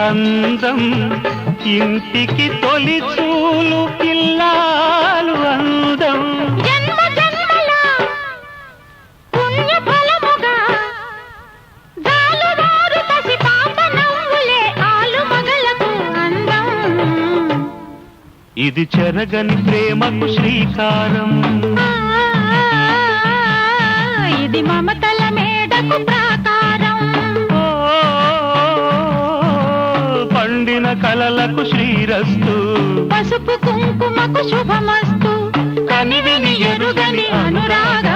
అందం ఇంటికి తొలి చూలు పిల్లాలు అందం జన్మ జన్మల పుణ్య ఫలముగా జాలువారు పసి పాప నవ్వులే ఆలు మగలకు అందం ఇది చెరగని ప్రేమకు శ్రీకారం ఇది మమతల మేడకు ప్రాకారం పండిన కలలకు శ్రీరస్తు పసుపు కుంకుమకు శుభమస్తు కనివిని ఎరుగని అనురాగం